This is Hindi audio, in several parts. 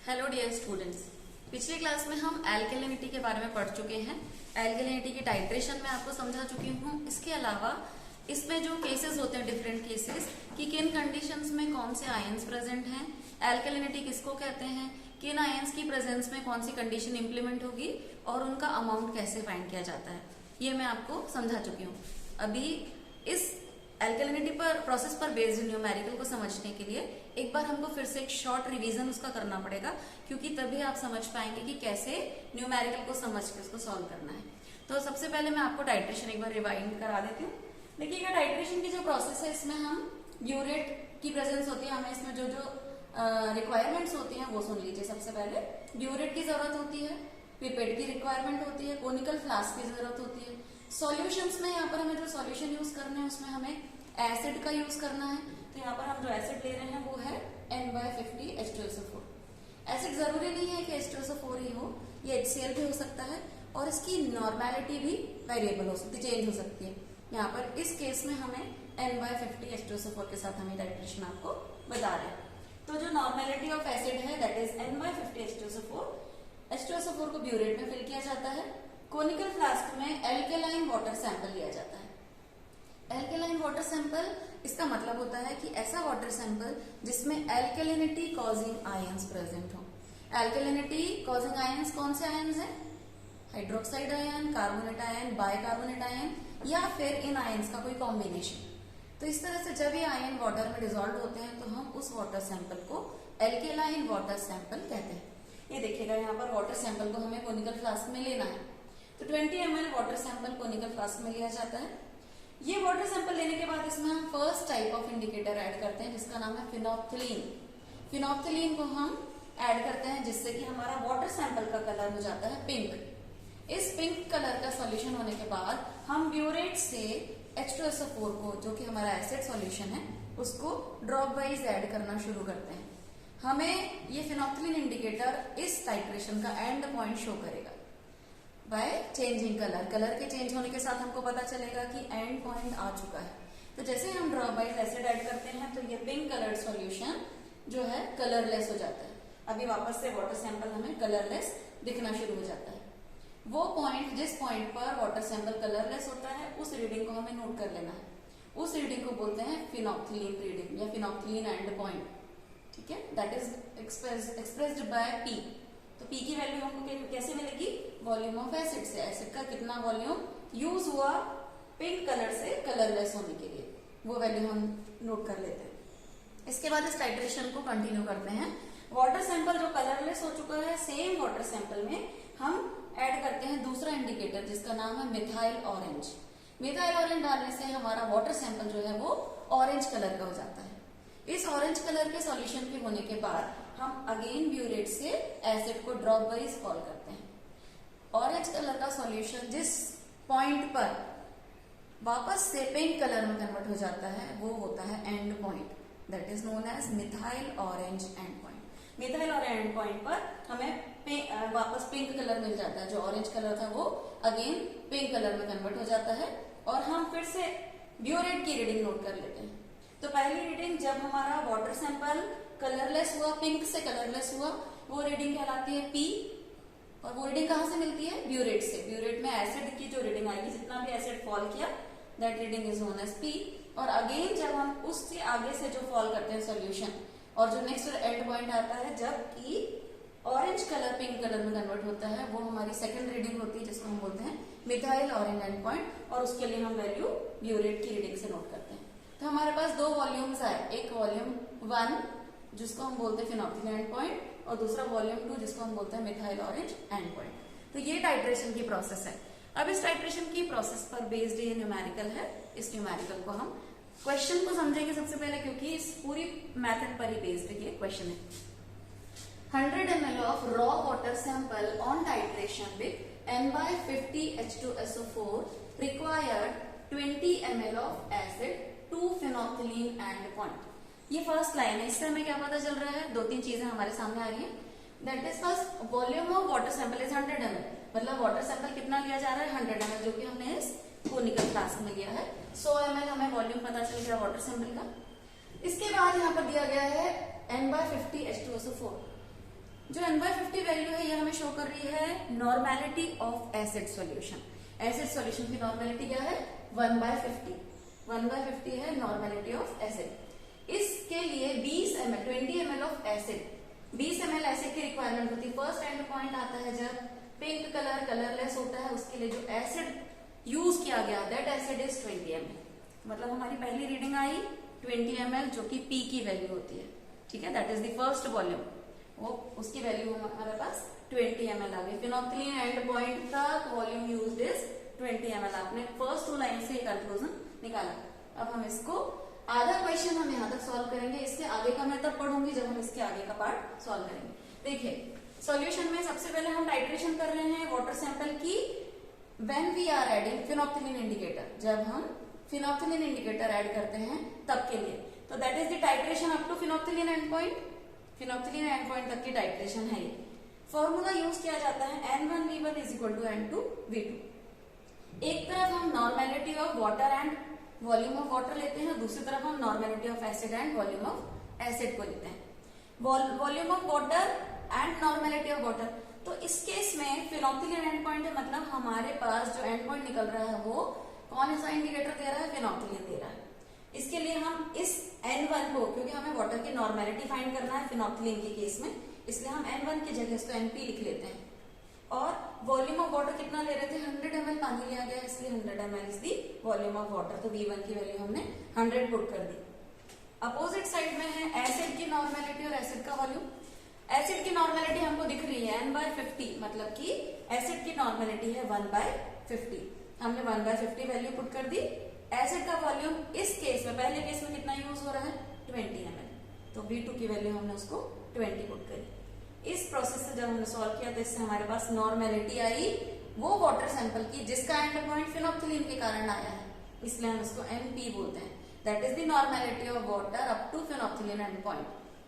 हेलो डियर स्टूडेंट्स, पिछली क्लास में हम एल्केलिनिटी के बारे में पढ़ चुके हैं। एल्केलिनिटी की टाइट्रेशन में आपको समझा चुकी हूँ। इसके अलावा इसमें जो केसेस होते हैं, डिफरेंट केसेस, कि किन कंडीशंस में कौन से आयंस प्रेजेंट हैं, एल्केलिनिटी किसको कहते हैं, किन आयंस की प्रेजेंस में कौन सी कंडीशन इंप्लीमेंट होगी और उनका अमाउंट कैसे फाइंड किया जाता है, ये मैं आपको समझा चुकी हूँ। अभी इस एल्केलिनिटी पर प्रोसेस पर बेस्ड न्यूमेरिकल को समझने के लिए एक बार हमको फिर से एक शॉर्ट रिवीजन उसका करना पड़ेगा, क्योंकि तभी आप समझ पाएंगे कि कैसे न्यूमेरिकल को समझ के उसको सॉल्व करना है। तो सबसे पहले मैं आपको टाइट्रेशन एक बार रिवाइंड करा देती हूँ। देखिएगा, टाइट्रेशन की जो प्रोसेस है, इसमें हम ब्यूरेट की प्रेजेंस होती है, हमें इसमें जो रिक्वायरमेंट्स होती हैं वो सुन लीजिए। सबसे पहले ब्यूरेट की जरूरत होती है, पिपेट की रिक्वायरमेंट होती है, कोनिकल फ्लास्क की जरूरत होती है। सॉल्यूशंस में यहाँ पर हमें जो सॉल्यूशन यूज करना है उसमें हमें एसिड का यूज करना है। तो यहाँ पर हम जो एसिड ले रहे हैं वो है N/50H2SO4। एसिड जरूरी नहीं है कि H2SO4 ही हो, ये HCl भी हो सकता है और इसकी नॉर्मेलिटी भी वेरिएबल हो सकती है, चेंज हो सकती है। यहाँ पर इस केस में हमें N/50H2SO4 के साथ हमें टाइट्रेशन आपको बता रहे हैं। तो जो नॉर्मेलिटी ऑफ एसिड है दैट इज N/50H2SO4। H2SO4 को ब्यूरेट में फिल किया जाता है। कोनिकल फ्लास्क में एल्केलाइन वाटर सैंपल लिया जाता है। एल्केलाइन वाटर सैंपल, इसका मतलब होता है कि ऐसा वाटर सैंपल जिसमें एल्केलिनिटी कॉजिंग आयंस प्रेजेंट हो। एल्केलिनिटी कॉजिंग आयंस कौन से आयंस हैं? Hydroxide ion, carbonate ion, bicarbonate ion या फिर इन आयंस का कोई कॉम्बिनेशन। तो इस तरह से जब ये आयन वाटर में डिसॉल्व होते हैं तो हम उस वाटर सैंपल को एल्केलाइन वाटर सैंपल कहते हैं। ये देखिएगा, यहाँ पर वाटर सैंपल को हमें कोनिकल फ्लास्क में लेना है। तो 20 ml water sample conical flask में लिया जाता है। ये वाटर सैंपल लेने के बाद इसमें हम first type of indicator add करते हैं जिसका नाम है फिनोप्थिलीन। फिनोप्थिलीन को हम ऐड करते हैं जिससे कि हमारा वाटर सैंपल का कलर हो जाता है पिंक। इस पिंक कलर का सॉल्यूशन होने के बाद हम ब्यूरेट से H2SO4 को, जो कि हमारा एसिड सॉल्यूशन है, उसको ड्रॉप वाइज ऐड करना शुरू करते हैं। हमें ये फिनोप्थिलीन इंडिकेटर इस टाइट्रेशन का एंड पॉइंट शो करेगा बाय चेंजिंग कलर। कलर के चेंज होने के साथ हमको पता चलेगा कि एंड पॉइंट आ चुका है। तो जैसे हम ड्रॉप वाइज एसिड ऐड करते हैं तो ये पिंक कलर्ड सॉल्यूशन जो है कलरलेस हो जाता है। अभी वापस से वाटर सैंपल हमें कलरलेस दिखना शुरू हो जाता है। वो पॉइंट, जिस पॉइंट पर वाटर सैंपल कलरलेस होता है, उस रीडिंग को हमें नोट कर लेना है। उस रीडिंग को बोलते हैं फिनोप्थिलीन रीडिंग या फिनोप्थिलीन एंड पॉइंट। ठीक है, that is expressed by P। तो P की वैल्यू हमको कैसे मिलेगी? वॉल्यूम ऑफ एसिड से। एसिड का कितना वॉल्यूम यूज हुआ पिंक कलर से कलरलेस होने के लिए, वो वैल्यू हम नोट कर लेते हैं। इसके बाद इस टाइट्रेशन को कंटिन्यू करते हैं। वाटर सैंपल जो कलरलेस हो चुका है, सेम वाटर सैंपल में हम ऐड करते हैं दूसरा इंडिकेटर जिसका नाम है मिथाइल ऑरेंज। मिथाइल ऑरेंज डालने से हमारा वाटर सैंपल जो है वो ऑरेंज कलर का हो जाता है। इस ऑरेंज कलर के सॉल्यूशन के होने के बाद हम अगेन ब्यूरेट से एसिड को ड्रॉप वाइज फॉल करते हैं। ऑरेंज कलर का सॉल्यूशन जिस पॉइंट पर वापस से पिंक कलर में कन्वर्ट हो जाता है वो होता है end point, that is known as methyl orange end point. Methyl और एंड पॉइंट पर हमें वापस पिंक कलर मिल जाता है। जो ऑरेंज कलर था वो अगेन पिंक कलर में कन्वर्ट हो जाता है और हम फिर से ब्यूरेट की रीडिंग नोट कर लेते हैं। तो पहली रीडिंग जब हमारा वाटर सैंपल कलरलेस हुआ, पिंक से कलरलेस हुआ, वो रीडिंग कहलाती है P। और वो रीडिंग कहाँ से मिलती है? ब्यूरेट से। ब्यूरेट में एसिड की जो रीडिंग आएगी, जितना भी एसिड फॉल किया, that reading is known as P। और अगेन जब हम उससे आगे से जो फॉल करते हैं सॉल्यूशन, और जो नेक्स्ट एंड पॉइंट आता है जबकि ऑरेंज कलर पिंक कलर में कन्वर्ट होता है, वो हमारी सेकंड रीडिंग होती है जिसको हम बोलते हैं मिथाइल ऑरेंज एंड पॉइंट। और उसके लिए हम वैल्यू ब्यूरेट की रीडिंग से नोट करते हैं। तो हमारे पास दो वॉल्यूम्स आए, एक वॉल्यूम 1 जिसको हम बोलते हैं फिनोप्थिलीन एंड पॉइंट, और दूसरा वॉल्यूम 2 जिसको हम बोलते हैं मिथाइल ऑरेंज एंड पॉइंट। तो ये टाइट्रेशन की प्रोसेस है। अब इस टाइट्रेशन की प्रोसेस पर बेस्ड ये न्यूमेरिकल है। इस न्यूमेरिकल को हम क्वेश्चन को समझेंगे सबसे पहले, क्योंकि इस पूरी मेथड पर ही बेस्ड ये क्वेश्चन है। 100 ml of raw water sample on titration with N/50H2SO4 required 20 ml of acid, 2 phenolphthalein and point। ये फर्स्ट लाइन है। इससे हमें क्या पता चल रहा है? दो तीन चीजें हमारे सामने आ रही है। That is first, volume of water sample is 100 ml। मतलब वाटर सैंपल कितना लिया जा रहा है? 100 ml, जो कि हमने इस कोनिकल फ्लास्क में लिया है। 100 ml हमें वॉल्यूम पता चल गया वाटर सैंपल का। इसके बाद यहाँ पर दिया गया है N/50H2SO4। जो n/50 वैल्यू है ये हमें शो कर रही है normality of acid solution. Acid solution की नॉर्मेलिटी क्या है 1/50। 1/50 है नॉर्मेलिटी ऑफ एसिड। इसके लिए 20 ml of acid 20 ml acid की रिक्वायरमेंट होती है। फर्स्ट एंड पॉइंट आता है जब पिंक कलर कलरलेस होता है, उसके लिए जो एसिड यूज किया गया दैट एसिड इज 20 ml। मतलब हमारी पहली रीडिंग आई 20 ml जो कि पी की वैल्यू होती है, ठीक है, that is the first volume. वो उसकी वैल्यू हमारे पास 20 ml आ गई। फिनोक्सिलिन एंड पॉइंट तक वॉल्यूम यूज्ड इज 20 ml। आपने फर्स्ट 2 लाइन से कंक्लूजन निकाला। अब हम इसको आधा क्वेश्चन हम यहाँ तक सॉल्व करेंगे, इसके आगे का मैं तब पढ़ूंगी जब हम इसके आगे का पार्ट सॉल्व करेंगे। देखिए सॉल्यूशन में सबसे पहले हम टाइट्रेशन कर रहे हैं वाटर सैंपल की when we are adding phenolphthalein indicator. जब हम फिनोक्सिलिन इंडिकेटर ऐड करते हैं तब के लिए, तो that is the titration up to phenolphthalein end point. Phenolphthalein end point तक की टाइट्रेशन है ये। फॉर्मूला यूज किया जाता है N1V1 is equal to N2V2। एक तरफ हम normality of water and volume of water लेते हैं, दूसरी तरफ हम normality of acid and volume of acid को लेते हैं। Volume of water and normality of water. तो इस केस में फिनोक्सिलिन एंड पॉइंट है, मतलब हमारे पास जो एंड पॉइंट निकल रहा है वो कौन सा इंडिकेटर दे रहा है, फिनोक्सिलिन दे रहा है। इसके लिए हम इस N1 को, क्योंकि हमें वाटर की नॉर्मेलिटी फाइंड करना है फिनोक्सिलिन के केस में, इसलिए हम N1 की जगह इसको NP लिख लेते हैं। और वॉल्यूम ऑफ वाटर कितना ले रहे थे 100 ml पानी लिया गया, इसलिए 100 ml is the volume of water. तो V1 की वैल्यू हमने 100 पुट कर दी। अपोजिट साइड में है एसिड की नॉर्मेलिटी और एसिड का वॉल्यूम। एसिड की नॉर्मेलिटी हमको दिख रही है N/50, मतलब कि एसिड की नॉर्मेलिटी है 1/50। हमने 1/50 वैल्यू पुट कर दी। एसिड का वॉल्यूम इस केस में, पहले केस में कितना यूज हो रहा है 20 ml, तो V2 की वैल्यू हमने उसको 20 पुट करी। इस प्रोसेस से जब हमने सॉल्व किया तो इससे हमारे पास नॉर्मेलिटी आई वो वाटर सैंपल की जिसका एंड पॉइंट फिनोक्सिलिन के कारण आया है, इसलिए हम इसको NP बोलते हैं। That is the normality of water up to phenolphthalein end point.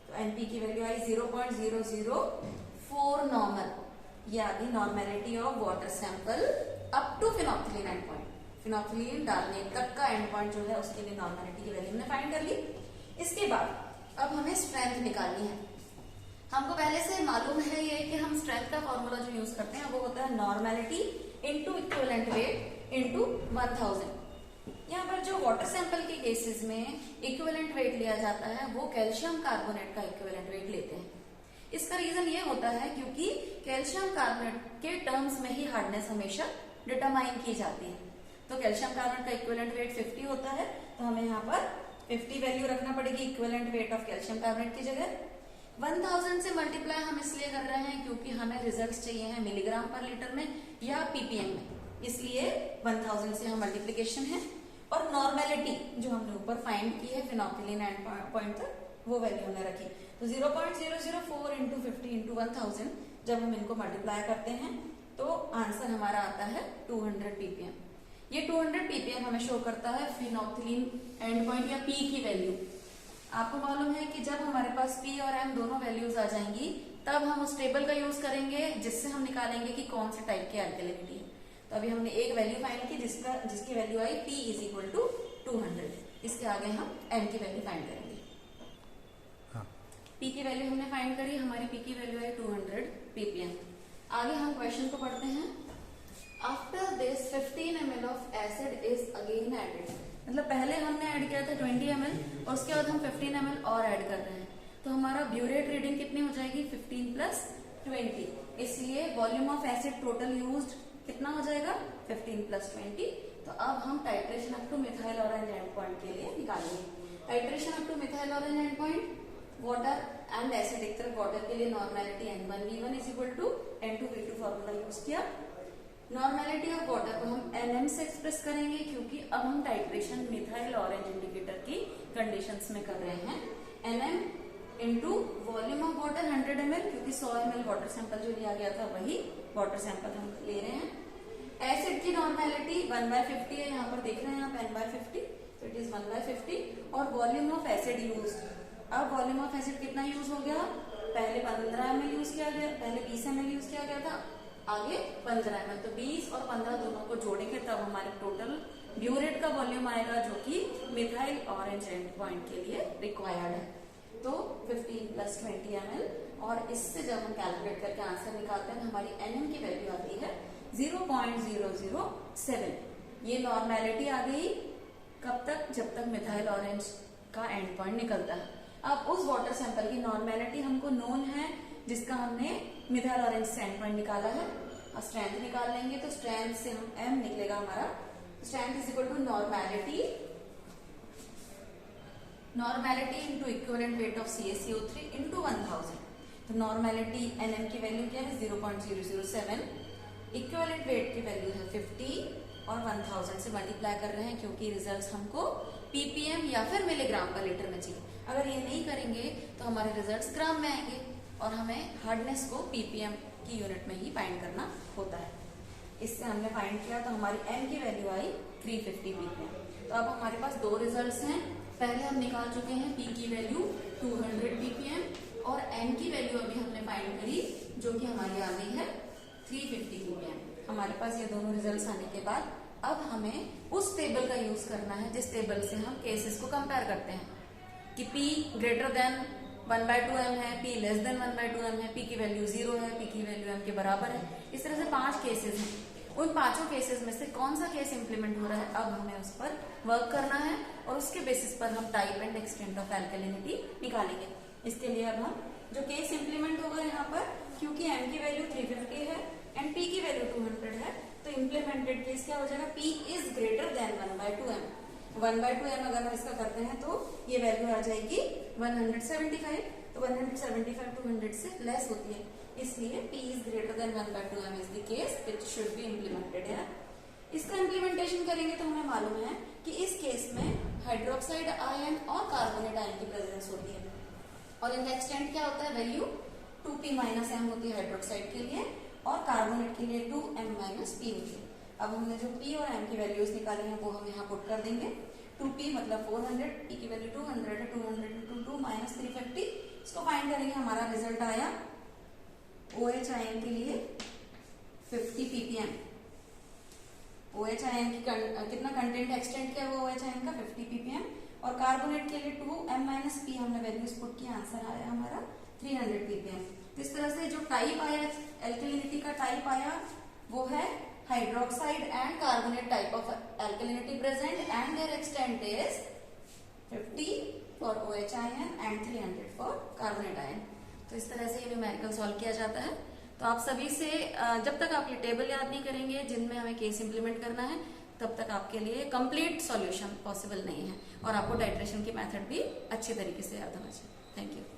तो NP की वैल्यू आई 0.004 नॉर्मल। ये आ गई normality of water sample up to phenolphthalein end point. Phenolphthalein डालने तक का एंड पॉइंट जो है उसके लिए नॉर्मेलिटी की वैल्यू हमने फाइंड कर ली। इसके बाद अब हमें स्ट्रेंथ निकालनी है। हमको पहले से मालूम है ये कि हम स्ट्रेंथ का फॉर्मूला जो यूज करते हैं वो होता है normality into equivalent weight into 1000। यहाँ पर जो वाटर सैंपल के केसेस में इक्विवेलेंट वेट लिया जाता है वो कैल्शियम कार्बोनेट का इक्विवेलेंट वेट लेते हैं। इसका रीजन ये होता है क्योंकि कैल्शियम कार्बोनेट के टर्म्स में ही हार्डनेस हमेशा डिटरमाइन की जाती है। तो कैल्शियम कार्बोनेट का इक्विवेलेंट वेट 50 होता है, तो हमें यहाँ पर 50 वैल्यू रखना पड़ेगी equivalent weight of calcium carbonate की जगह। 1000 से मल्टीप्लाई हम इसलिए कर रहे हैं क्योंकि हमें रिजल्ट्स चाहिए हैं मिलीग्राम पर लीटर में या ppm में, इसलिए 1000 से हम मल्टीप्लीकेशन है। और नॉर्मेलिटी जो हमने ऊपर फाइंड की है फिनोक्सिलिन एंड पॉइंट तक वो वैल्यू हमने रखी। तो 0.004 इंटू 50 इंटू 1000 जब हम इनको मल्टीप्लाई करते हैं तो आंसर हमारा आता है 200 ppm। ये 200 ppm हमें शो करता है फिनोक्सिलिन एंड पॉइंट या P की वैल्यू। आपको मालूम है कि जब हमारे पास P और M दोनों वैल्यूज आ जाएंगी तब हम उस टेबल का यूज करेंगे जिससे हम निकालेंगे कि कौन से टाइप की एल्कलिनिटी है। तो अभी हमने एक वैल्यू फाइंड की जिसकी वैल्यू आई P इज इक्वल टू 200। इसके आगे हम M की वैल्यू फाइंड करेंगे। हाँ। P की वैल्यू हमने फाइंड करी, हमारी P की वैल्यू आई 200 ppm। आगे हम क्वेश्चन को पढ़ते हैं। After this 15 ml of acid is again added. मतलब पहले हमने ऐड किया था 20 ml और उसके बाद हम 15 ml और ऐड कर रहे हैं, तो हमारा ब्यूरेट रीडिंग कितनी हो जाएगी 15 प्लस 20। इसलिए volume of acid total used कितना हो जाएगा 15 प्लस 20। तो अब हम titration up to methyl orange end point के लिए निकालेंगे। Titration up to methyl orange end point water and acid, एक तरफ वाटर के लिए normality N1V1 is equal to N2V2 formula use किया। नॉर्मेलिटी ऑफ वाटर को हम NM से एक्सप्रेस करेंगे क्योंकि अब हम टाइट्रेशन मिथाइल ऑरेंज इंडिकेटर की कंडीशंस में कर रहे हैं। NM into volume of water 100 ml, क्योंकि 100 ml वाटर सैंपल जो लिया गया था वही वाटर सैंपल हम ले रहे हैं। एसिड की नॉर्मेलिटी 1/50 है, यहाँ पर देख रहे हैं आप N/50, तो इट इज 1/50। और वॉल्यूम ऑफ एसिड यूज, अब वॉल्यूम ऑफ एसिड कितना यूज हो गया, पहले 15 ml यूज किया गया, पहले 20 ml यूज किया गया था, आगे 15 ml। तो 20 और 15 दोनों को जोड़ेंगे तब हमारे टोटल ब्यूरेट का वॉल्यूम आएगा जो कि मिथाइल ऑरेंज एंड पॉइंट के लिए रिक्वायर्ड है। तो 15 प्लस 20 ml और इससे जब हम कैलकुलेट करके आंसर निकालते हैं हमारी NM की वैल्यू आती है 0.007। ये नॉर्मेलिटी आ गई कब तक, जब तक मिथाइल ऑरेंज का एंड पॉइंट निकलता है। अब उस वाटर सैंपल की नॉर्मेलिटी हमको नोन है जिसका हमने मिथाइल ऑरेंज से एंड पॉइंट निकाला है। और स्ट्रेंथ निकाल लेंगे तो स्ट्रेंथ से हम M निकलेगा हमारा, strength is equal to normality into equivalent weight of CaCO3 into 1000। तो नॉर्मेलिटी NM की वैल्यू क्या है 0.007, इक्विवेलेंट वेट की वैल्यू है 50 और 1000 से मल्टीप्लाई कर रहे हैं क्योंकि रिजल्ट्स हमको ppm या फिर मिलीग्राम पर लीटर में चाहिए। अगर ये नहीं करेंगे तो हमारे रिजल्ट्स ग्राम में आएंगे और हमें हार्डनेस को ppm की यूनिट में ही फाइंड करना होता है। इससे हमने फाइंड किया तो हमारी M की वैल्यू आई 350 ppm। तो अब हमारे पास दो रिजल्ट्स हैं। पहले हम निकाल चुके हैं P की वैल्यू 200 ppm और M की वैल्यू अभी हमने फाइंड करी जो कि हमारी आ गई है 350 ppm। हमारे पास ये दोनों रिजल्ट्स आने के बाद अब हमें उस टेबल का यूज करना है जिस टेबल से हम केसेस को कंपेयर करते हैं कि P ग्रेटर देन 1/2 m है, P लेस देन 1/2 m है, P की वैल्यू 0 है, P की वैल्यू m के बराबर है। इस तरह से 5 केसेस हैं। उन पांचों केसेस में से कौन सा केस इंप्लीमेंट हो रहा है अब हमें उस पर वर्क करना है और उसके बेसिस पर हम type and extent of alkalinity निकालेंगे। इसके लिए अब हम जो केस इंप्लीमेंट होगा यहाँ पर, क्योंकि M की वैल्यू 350 है एंड P की वैल्यू 200 है, तो इम्प्लीमेंटेड केस क्या हो जाएगा P is greater than 1/2 m। 1/2 m अगर हम इसका करते हैं तो ये वैल्यू आ जाएगी 175। तो 175 200 से लेस होती है, इसलिए P is greater than 1/2 m is the case which should be implemented है। इसका इम्प्लीमेंटेशन करेंगे तो हमें मालूम है कि इस केस में हाइड्रोक्साइड आयन और कार्बोनेट आयन की प्रेजेंस होती है और इनका एक्सटेंट क्या होता है वैल्यू 2p माइनस m होती है हाइड्रोक्साइड के लिए और कार्बोनेट के लिए 2m माइनस p होती है। अब हमने जो P और M की वैल्यूज निकाली हैं वो हम यहाँ पुट कर देंगे। 2p मतलब 400, P की वैल्यू 200 है, 200 इंटू 2 माइनस 350। इसको फाइंड करेंगे, हमारा रिजल्ट आया OH आयन के लिए 50 ppm। OH आयन की कितना कंटेंट एक्सटेंट किया वो OH आयन का 50 ppm और कार्बोनेट के लिए 2m माइनस p हमने वैल्यूज पुट किया, आंसर आया हमारा 300 ppm। इस तरह से जो टाइप आया एल्कलिनिटी का टाइप आया वो है hydroxide and carbonate type of alkalinity present and their extent is 50 for OH ion and 300 for carbonate ion. तो इस तरह से ये न्यूमेरिकल सॉल्व किया जाता है। तो आप सभी से जब तक आप ये टेबल याद नहीं करेंगे जिनमें हमें केस इंप्लीमेंट करना है तब तक आपके लिए कंप्लीट सॉल्यूशन पॉसिबल नहीं है और आपको टाइट्रेशन की मेथड भी अच्छे तरीके से याद होना चाहिए। Thank you.